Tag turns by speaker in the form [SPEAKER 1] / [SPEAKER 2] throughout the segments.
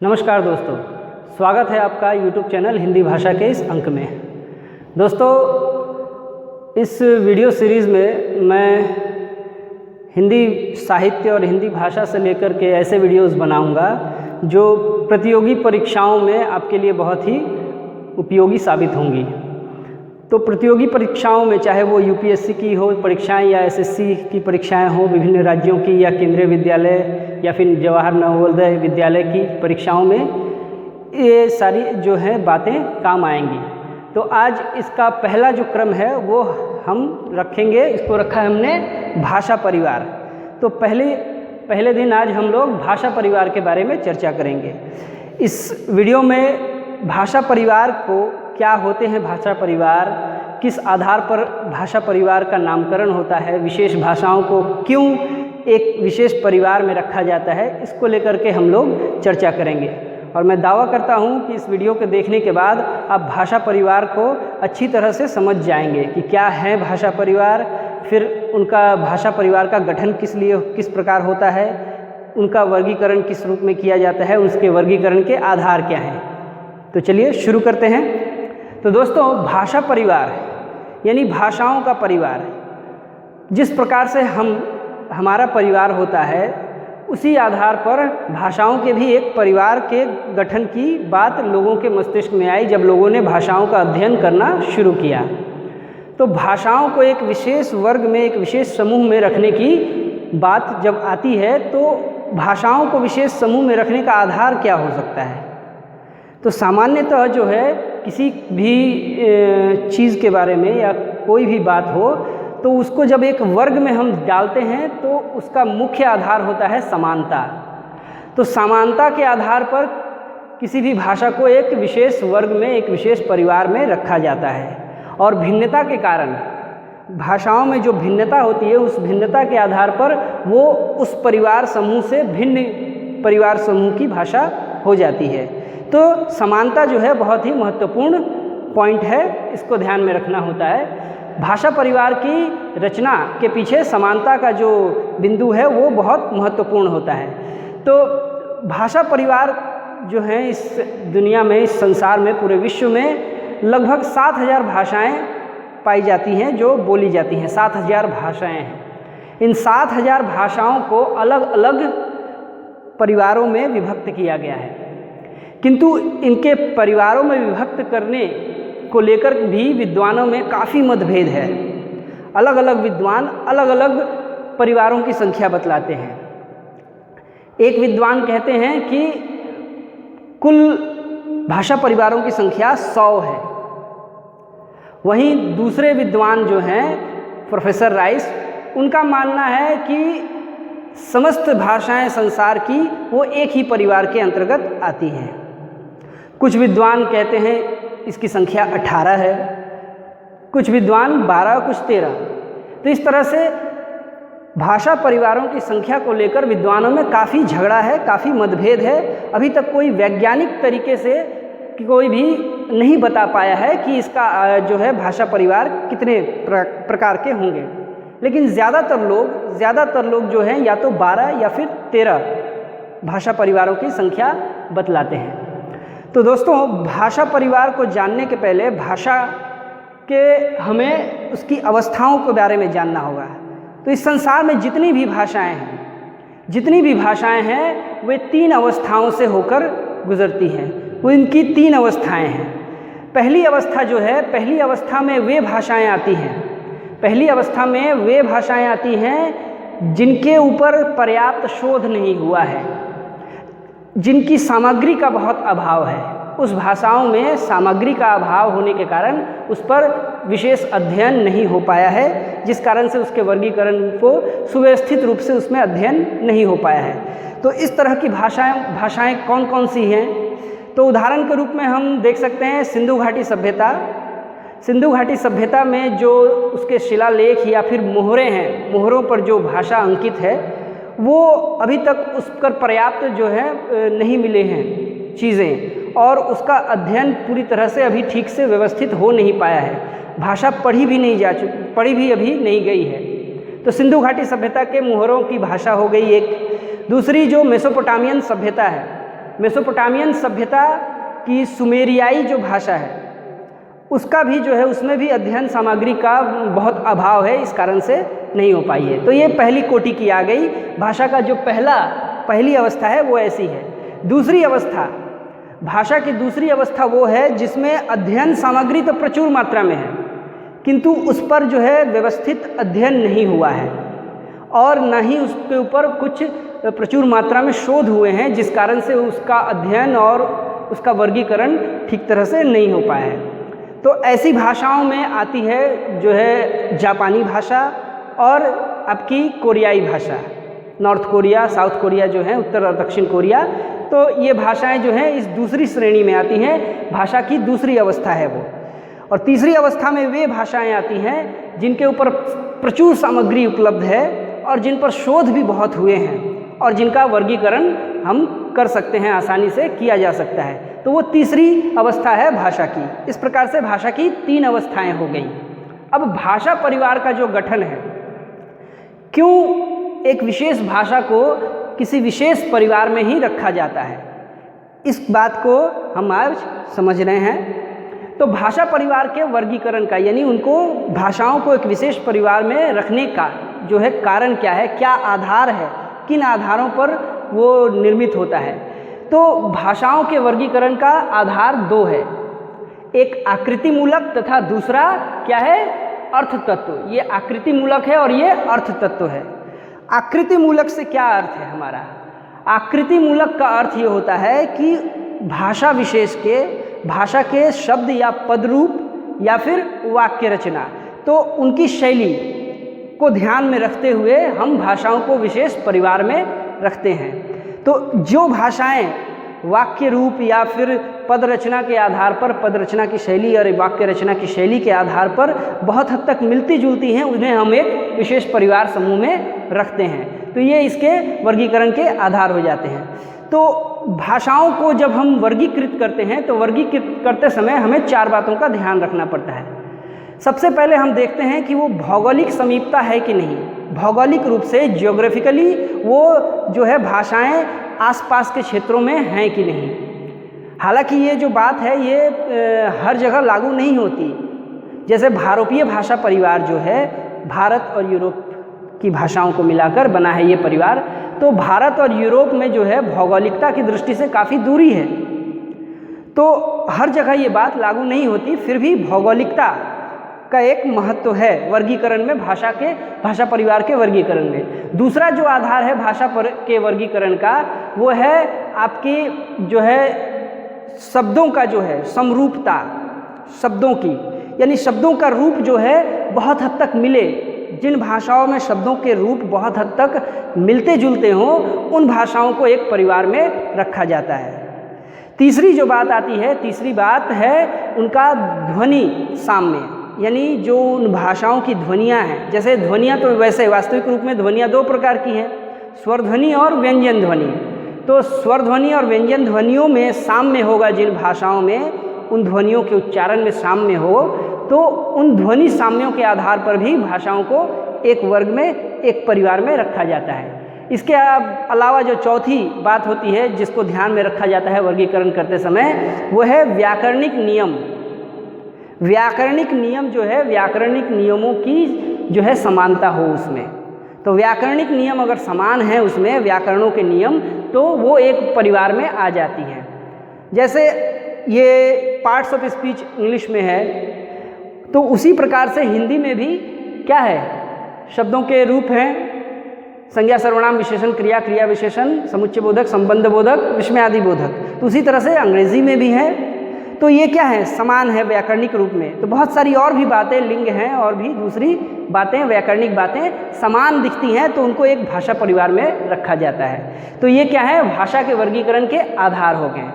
[SPEAKER 1] नमस्कार दोस्तों, स्वागत है आपका YouTube चैनल हिंदी भाषा के इस अंक में। दोस्तों, इस वीडियो सीरीज़ में मैं हिंदी साहित्य और हिंदी भाषा से लेकर के ऐसे वीडियोस बनाऊंगा जो प्रतियोगी परीक्षाओं में आपके लिए बहुत ही उपयोगी साबित होंगी। तो प्रतियोगी परीक्षाओं में, चाहे वो UPSC की हो परीक्षाएं या SSC की परीक्षाएं हो, विभिन्न राज्यों की या केंद्रीय विद्यालय या फिर जवाहर नवोदय विद्यालय की परीक्षाओं में ये सारी जो है बातें काम आएंगी। तो आज इसका पहला जो क्रम है वो हम रखेंगे, इसको रखा है हमने भाषा परिवार। तो पहले दिन आज हम लोग भाषा परिवार के बारे में चर्चा करेंगे। इस वीडियो में भाषा परिवार को, क्या होते हैं भाषा परिवार, किस आधार पर भाषा परिवार का नामकरण होता है, विशेष भाषाओं को क्यों एक विशेष परिवार में रखा जाता है, इसको लेकर के हम लोग चर्चा करेंगे। और मैं दावा करता हूँ कि इस वीडियो को देखने के बाद आप भाषा परिवार को अच्छी तरह से समझ जाएंगे कि क्या है भाषा परिवार, फिर उनका भाषा परिवार का गठन किस प्रकार होता है, उनका वर्गीकरण किस रूप में किया जाता है, उसके वर्गीकरण के आधार क्या हैं। तो चलिए शुरू करते हैं। तो दोस्तों, भाषा परिवार यानी भाषाओं का परिवार, जिस प्रकार से हमारा परिवार होता है उसी आधार पर भाषाओं के भी एक परिवार के गठन की बात लोगों के मस्तिष्क में आई जब लोगों ने भाषाओं का अध्ययन करना शुरू किया। तो भाषाओं को एक विशेष वर्ग में, एक विशेष समूह में रखने की बात जब आती है तो भाषाओं को विशेष समूह में रखने का आधार क्या हो सकता है। तो सामान्यतः जो है किसी भी चीज़ के बारे में या कोई भी बात हो तो उसको जब एक वर्ग में हम डालते हैं तो उसका मुख्य आधार होता है समानता। तो समानता के आधार पर किसी भी भाषा को एक विशेष वर्ग में, एक विशेष परिवार में रखा जाता है। और भिन्नता के कारण, भाषाओं में जो भिन्नता होती है उस भिन्नता के आधार पर वो उस परिवार समूह से भिन्न परिवार समूह की भाषा हो जाती है। तो समानता जो है बहुत ही महत्वपूर्ण पॉइंट है, इसको ध्यान में रखना होता है। भाषा परिवार की रचना के पीछे समानता का जो बिंदु है वो बहुत महत्वपूर्ण होता है। तो भाषा परिवार जो है इस दुनिया में, इस संसार में, पूरे विश्व में लगभग 7000 भाषाएं पाई जाती हैं जो बोली जाती हैं। 7000 भाषाएं हैं। इन 7000 भाषाओं को अलग अलग परिवारों में विभक्त किया गया है, किंतु इनके परिवारों में विभक्त करने को लेकर भी विद्वानों में काफ़ी मतभेद है। अलग अलग विद्वान अलग अलग परिवारों की संख्या बतलाते हैं। एक विद्वान कहते हैं कि कुल भाषा परिवारों की संख्या 100 है। वहीं दूसरे विद्वान जो हैं प्रोफेसर राइस, उनका मानना है कि समस्त भाषाएं संसार की वो एक ही परिवार के अंतर्गत आती हैं। कुछ विद्वान कहते हैं इसकी संख्या 18 है, कुछ विद्वान 12, कुछ 13। तो इस तरह से भाषा परिवारों की संख्या को लेकर विद्वानों में काफ़ी झगड़ा है, काफ़ी मतभेद है। अभी तक कोई वैज्ञानिक तरीके से कोई भी नहीं बता पाया है कि इसका जो है भाषा परिवार कितने प्रकार के होंगे। लेकिन ज़्यादातर लोग जो हैं या तो 12 या फिर 13 भाषा परिवारों की संख्या बतलाते हैं। तो दोस्तों, भाषा परिवार को जानने के पहले भाषा के हमें उसकी अवस्थाओं के बारे में जानना होगा। तो इस संसार में जितनी भी भाषाएं हैं वे 3 अवस्थाओं से होकर गुजरती हैं। वो इनकी 3 अवस्थाएं हैं। पहली अवस्था जो है, पहली अवस्था में वे भाषाएं आती हैं जिनके ऊपर पर्याप्त शोध नहीं हुआ है, जिनकी सामग्री का बहुत अभाव है। उस भाषाओं में सामग्री का अभाव होने के कारण उस पर विशेष अध्ययन नहीं हो पाया है, जिस कारण से उसके वर्गीकरण को सुव्यवस्थित रूप से उसमें अध्ययन नहीं हो पाया है। तो इस तरह की भाषाएं कौन कौन सी हैं? तो उदाहरण के रूप में हम देख सकते हैं सिंधु घाटी सभ्यता। सिंधु घाटी सभ्यता में जो उसके शिलालेख या फिर मोहरे हैं, मोहरों पर जो भाषा अंकित है वो अभी तक उस पर पर्याप्त जो है नहीं मिले हैं चीज़ें, और उसका अध्ययन पूरी तरह से अभी ठीक से व्यवस्थित हो नहीं पाया है। भाषा पढ़ी भी अभी नहीं गई है। तो सिंधु घाटी सभ्यता के मोहरों की भाषा हो गई एक। दूसरी जो मेसोपोटामियन सभ्यता है, मेसोपोटामियन सभ्यता की सुमेरियाई जो भाषा है उसका भी जो है उसमें भी अध्ययन सामग्री का बहुत अभाव है, इस कारण से नहीं हो पाई है। तो ये पहली कोटि की आ गई। भाषा का जो पहली अवस्था है वो ऐसी है। दूसरी अवस्था, भाषा की दूसरी अवस्था वो है जिसमें अध्ययन सामग्री तो प्रचुर मात्रा में है, किंतु उस पर जो है व्यवस्थित अध्ययन नहीं हुआ है और ना ही उसके ऊपर कुछ प्रचुर मात्रा में शोध हुए हैं, जिस कारण से उसका अध्ययन और उसका वर्गीकरण ठीक तरह से नहीं हो पाया है। तो ऐसी भाषाओं में आती है जो है जापानी भाषा और आपकी कोरियाई भाषा, नॉर्थ कोरिया, साउथ कोरिया जो है, उत्तर और दक्षिण कोरिया। तो ये भाषाएं जो हैं इस दूसरी श्रेणी में आती हैं, भाषा की दूसरी अवस्था है वो। और तीसरी अवस्था में वे भाषाएं आती हैं जिनके ऊपर प्रचुर सामग्री उपलब्ध है और जिन पर शोध भी बहुत हुए हैं और जिनका वर्गीकरण हम कर सकते हैं, आसानी से किया जा सकता है। तो वो तीसरी अवस्था है भाषा की। इस प्रकार से भाषा की 3 अवस्थाएं हो गई। अब भाषा परिवार का जो गठन है, क्यों एक विशेष भाषा को किसी विशेष परिवार में ही रखा जाता है, इस बात को हम आज समझ रहे हैं। तो भाषा परिवार के वर्गीकरण का, यानी उनको भाषाओं को एक विशेष परिवार में रखने का जो है कारण क्या है, क्या आधार है, किन आधारों पर वो निर्मित होता है। तो भाषाओं के वर्गीकरण का आधार 2 है, एक आकृति मूलक तथा दूसरा क्या है, अर्थ तत्व। ये आकृति मूलक है और ये अर्थ तत्व है। आकृति मूलक से क्या अर्थ है हमारा? आकृति मूलक का अर्थ ये होता है कि भाषा विशेष के, भाषा के शब्द या पद रूप या फिर वाक्य रचना, तो उनकी शैली को ध्यान में रखते हुए हम भाषाओं को विशेष परिवार में रखते हैं। तो जो भाषाएं वाक्य रूप या फिर पद रचना के आधार पर, पद रचना की शैली और वाक्य रचना की शैली के आधार पर बहुत हद तक मिलती जुलती हैं, उन्हें हम एक विशेष परिवार समूह में रखते हैं। तो ये इसके वर्गीकरण के आधार हो जाते हैं। तो भाषाओं को जब हम वर्गीकृत करते हैं तो वर्गीकृत करते समय हमें 4 बातों का ध्यान रखना पड़ता है। सबसे पहले हम देखते हैं कि वो भौगोलिक समीपता है कि नहीं। भौगोलिक रूप से, जियोग्राफिकली वो जो है भाषाएं आसपास के क्षेत्रों में हैं कि नहीं। हालांकि ये जो बात है ये हर जगह लागू नहीं होती। जैसे भारतीय भाषा परिवार जो है, भारत और यूरोप की भाषाओं को मिलाकर बना है ये परिवार, तो भारत और यूरोप में जो है भौगोलिकता की दृष्टि से काफ़ी दूरी है, तो हर जगह ये बात लागू नहीं होती। फिर भी भौगोलिकता का एक महत्व है वर्गीकरण में, भाषा परिवार के वर्गीकरण में। दूसरा जो आधार है भाषा के वर्गीकरण का, वो है आपकी जो है शब्दों का जो है समरूपता, शब्दों की, यानी शब्दों का रूप जो है बहुत हद तक मिले। जिन भाषाओं में शब्दों के रूप बहुत हद तक मिलते जुलते हों, उन भाषाओं को एक परिवार में रखा जाता है। तीसरी जो बात आती है, तीसरी बात है उनका ध्वनि साम्य, यानी जो उन भाषाओं की ध्वनियाँ हैं। जैसे ध्वनियाँ तो वैसे वास्तविक रूप में ध्वनियाँ 2 प्रकार की हैं, स्वर ध्वनि और व्यंजन ध्वनि। तो स्वर ध्वनि और व्यंजन ध्वनियों में साम्य होगा, जिन भाषाओं में उन ध्वनियों के उच्चारण में साम्य हो, तो उन ध्वनि साम्यों के आधार पर भी भाषाओं को एक वर्ग में, एक परिवार में रखा जाता है। इसके अलावा जो चौथी बात होती है जिसको ध्यान में रखा जाता है वर्गीकरण करते समय, वो है व्याकरणिक नियम। व्याकरणिक नियम जो है, व्याकरणिक नियमों की जो है समानता हो उसमें। तो व्याकरणिक नियम अगर समान है उसमें, व्याकरणों के नियम, तो वो एक परिवार में आ जाती हैं। जैसे ये पार्ट्स ऑफ स्पीच इंग्लिश में है, तो उसी प्रकार से हिंदी में भी क्या है, शब्दों के रूप हैं, संज्ञा सर्वनाम विशेषण क्रिया क्रिया विशेषण समुच्चय बोधक संबंध बोधक विस्मय आदि बोधक। तो उसी तरह से अंग्रेजी में भी है। तो ये क्या है, समान है व्याकरणिक रूप में। तो बहुत सारी और भी बातें, लिंग हैं और भी दूसरी बातें, व्याकरणिक बातें समान दिखती हैं, तो उनको एक भाषा परिवार में रखा जाता है। तो ये क्या है, भाषा के वर्गीकरण के आधार हो गए।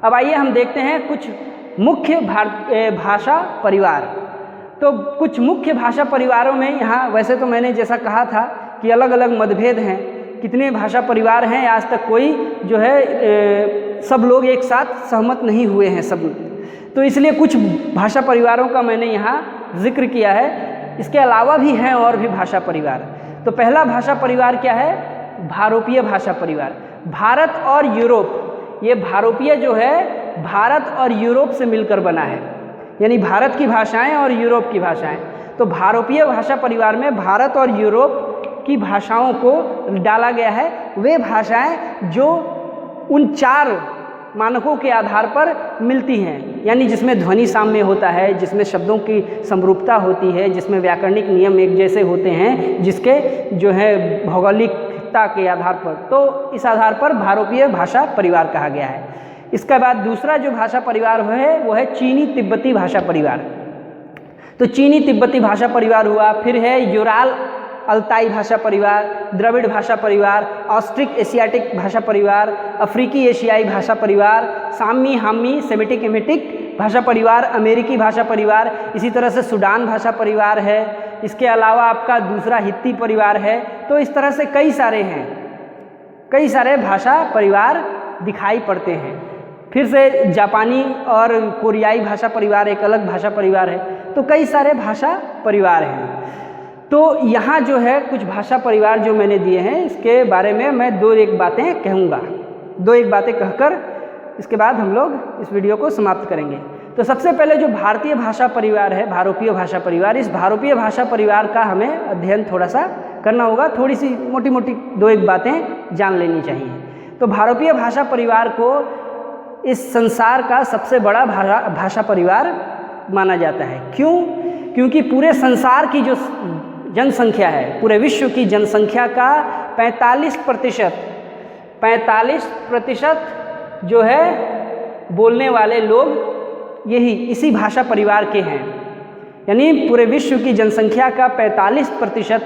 [SPEAKER 1] अब आइए हम देखते हैं कुछ मुख्य भाषा परिवार। तो कुछ मुख्य भाषा परिवारों में यहाँ, वैसे तो मैंने जैसा कहा था कि अलग अलग मतभेद हैं, कितने भाषा परिवार हैं, आज तक कोई जो है सब लोग एक साथ सहमत नहीं हुए हैं सब। तो इसलिए कुछ भाषा परिवारों का मैंने यहाँ जिक्र किया है। इसके अलावा भी हैं और भी भाषा परिवार। तो पहला भाषा परिवार क्या है, भारोपीय भाषा परिवार। भारत और यूरोप ये भारोपीय जो है भारत और यूरोप से मिलकर बना है, यानी भारत की भाषाएं और यूरोप की भाषाएं। तो भारोपीय भाषा परिवार में भारत और यूरोप की भाषाओं को डाला गया है। वे भाषाएं जो उन 4 मानकों के आधार पर मिलती हैं, यानी जिसमें ध्वनि साम्य होता है, जिसमें शब्दों की समरूपता होती है, जिसमें व्याकरणिक नियम एक जैसे होते हैं, जिसके जो है भौगोलिकता के आधार पर, तो इस आधार पर भारोपीय भाषा परिवार कहा गया है। इसके बाद दूसरा जो भाषा परिवार है वो है चीनी तिब्बती भाषा परिवार। तो चीनी तिब्बती भाषा परिवार हुआ, फिर है यूराल अल्ताई भाषा परिवार, द्रविड़ भाषा परिवार, ऑस्ट्रिक एशियाटिक भाषा परिवार, अफ्रीकी एशियाई भाषा परिवार, सामी हामी सेमिटिक एमिटिक भाषा परिवार, अमेरिकी भाषा परिवार, इसी तरह से सूडान भाषा परिवार है। इसके अलावा आपका दूसरा हित्ती परिवार है। तो इस तरह से कई सारे भाषा परिवार दिखाई पड़ते हैं। फिर से जापानी और कोरियाई भाषा परिवार एक अलग भाषा परिवार है। तो कई सारे भाषा परिवार हैं। तो यहाँ जो है कुछ भाषा परिवार जो मैंने दिए हैं, इसके बारे में मैं 2-1 बातें कहूँगा। 2-1 बातें कहकर इसके बाद हम लोग इस वीडियो को समाप्त करेंगे। तो सबसे पहले जो भारतीय भाषा परिवार है, भारोपीय भाषा परिवार, इस भारोपीय भाषा परिवार का हमें अध्ययन थोड़ा सा करना होगा। थोड़ी सी मोटी-मोटी 2-1 बातें जान लेनी चाहिए। तो भारोपीय भाषा परिवार को इस संसार का सबसे बड़ा भाषा परिवार माना जाता है। क्यों? क्योंकि पूरे संसार की जो जनसंख्या है, पूरे विश्व की जनसंख्या का 45% जो है बोलने वाले लोग इसी भाषा परिवार के हैं। यानी पूरे विश्व की जनसंख्या का 45%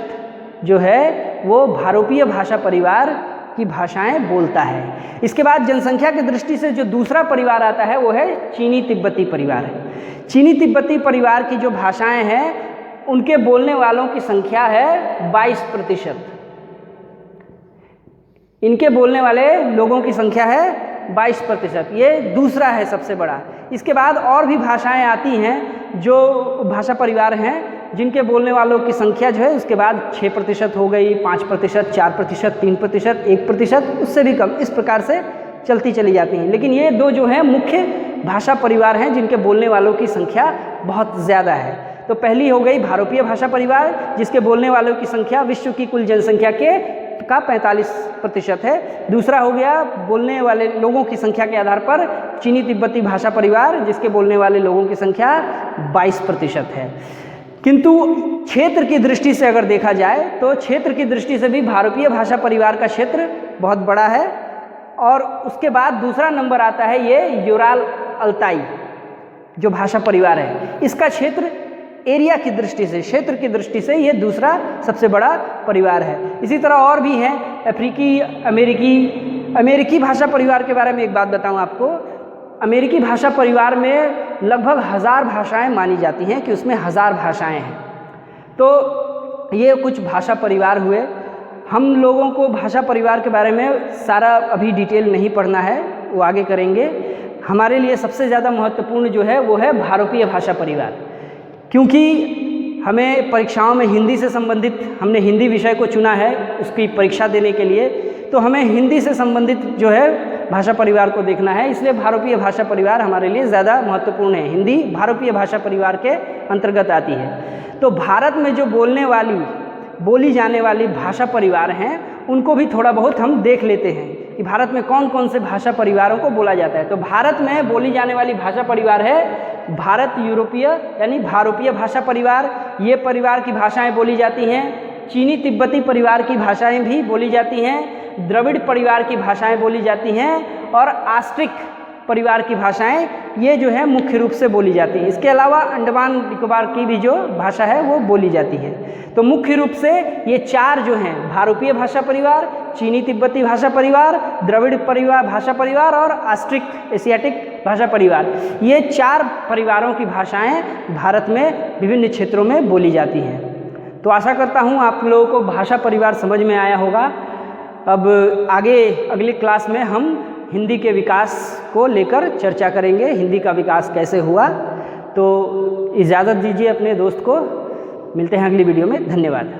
[SPEAKER 1] जो है वो भारोपीय भाषा परिवार की भाषाएं बोलता है। इसके बाद जनसंख्या की दृष्टि से जो दूसरा परिवार आता है वो है चीनी तिब्बती परिवार। चीनी तिब्बती परिवार की जो भाषाएं हैं उनके बोलने वालों की संख्या है 22%। इनके बोलने वाले लोगों की संख्या है 22%। ये दूसरा है सबसे बड़ा। इसके बाद और भी भाषाएं आती हैं जो भाषा परिवार हैं जिनके बोलने वालों की संख्या जो है उसके बाद 6% हो गई, 5%, 4%, 3%, 1%, उससे भी कम, इस प्रकार से चलती चली जाती हैं। लेकिन ये 2 जो हैं मुख्य भाषा परिवार हैं जिनके बोलने वालों की संख्या बहुत ज़्यादा है। तो पहली हो गई भारोपीय भाषा परिवार जिसके बोलने वालों की संख्या विश्व की कुल जनसंख्या का 45% है। दूसरा हो गया बोलने वाले लोगों की संख्या के आधार पर चीनी तिब्बती भाषा परिवार जिसके बोलने वाले लोगों की संख्या 22% है। किंतु क्षेत्र की दृष्टि से अगर देखा जाए तो क्षेत्र की दृष्टि से भी भारोपीय भाषा परिवार का क्षेत्र बहुत बड़ा है। और उसके बाद दूसरा नंबर आता है ये यूराल अल्ताई जो भाषा परिवार है। इसका क्षेत्र एरिया की दृष्टि से, क्षेत्र की दृष्टि से ये दूसरा सबसे बड़ा परिवार है। इसी तरह और भी हैं अफ्रीकी, अमेरिकी भाषा परिवार के बारे में एक बात बताऊं आपको। अमेरिकी भाषा परिवार में लगभग 1000 भाषाएं मानी जाती हैं कि उसमें 1000 भाषाएं हैं। तो ये कुछ भाषा परिवार हुए। हम लोगों को भाषा परिवार के बारे में सारा अभी डिटेल नहीं पढ़ना है, वो आगे करेंगे। हमारे लिए सबसे ज़्यादा महत्वपूर्ण जो है वो है भारोपीय भाषा परिवार, क्योंकि हमें परीक्षाओं में हिंदी से संबंधित, हमने हिंदी विषय को चुना है उसकी परीक्षा देने के लिए, तो हमें हिंदी से संबंधित जो है भाषा परिवार को देखना है। इसलिए भारोपीय भाषा परिवार हमारे लिए ज़्यादा महत्वपूर्ण है। हिंदी भारोपीय भाषा परिवार के अंतर्गत आती है। तो भारत में जो बोली जाने वाली भाषा परिवार हैं उनको भी थोड़ा बहुत हम देख लेते हैं कि भारत में कौन कौन से भाषा परिवारों को बोला जाता है। तो भारत में बोली जाने वाली भाषा परिवार है भारत यूरोपीय यानी भारोपीय भाषा परिवार। ये परिवार की भाषाएं बोली जाती हैं। चीनी तिब्बती परिवार की भाषाएं भी बोली जाती हैं। द्रविड़ परिवार की भाषाएं बोली जाती हैं और ऑस्ट्रिक परिवार की भाषाएं ये जो है मुख्य रूप से बोली जाती हैं। इसके अलावा अंडमान निकोबार की भी जो भाषा है वो बोली जाती है। तो मुख्य रूप से ये 4 जो हैं भारोपीय भाषा परिवार, चीनी तिब्बती भाषा परिवार, द्रविड़ परिवार भाषा परिवार और ऑस्ट्रिक एशियाटिक भाषा परिवार, ये 4 परिवारों की भाषाएं भारत में विभिन्न क्षेत्रों में बोली जाती हैं। तो आशा करता हूँ आप लोगों को भाषा परिवार समझ में आया होगा। अब आगे अगली क्लास में हम हिंदी के विकास को लेकर चर्चा करेंगे, हिंदी का विकास कैसे हुआ। तो इजाज़त दीजिए अपने दोस्त को, मिलते हैं अगली वीडियो में। धन्यवाद।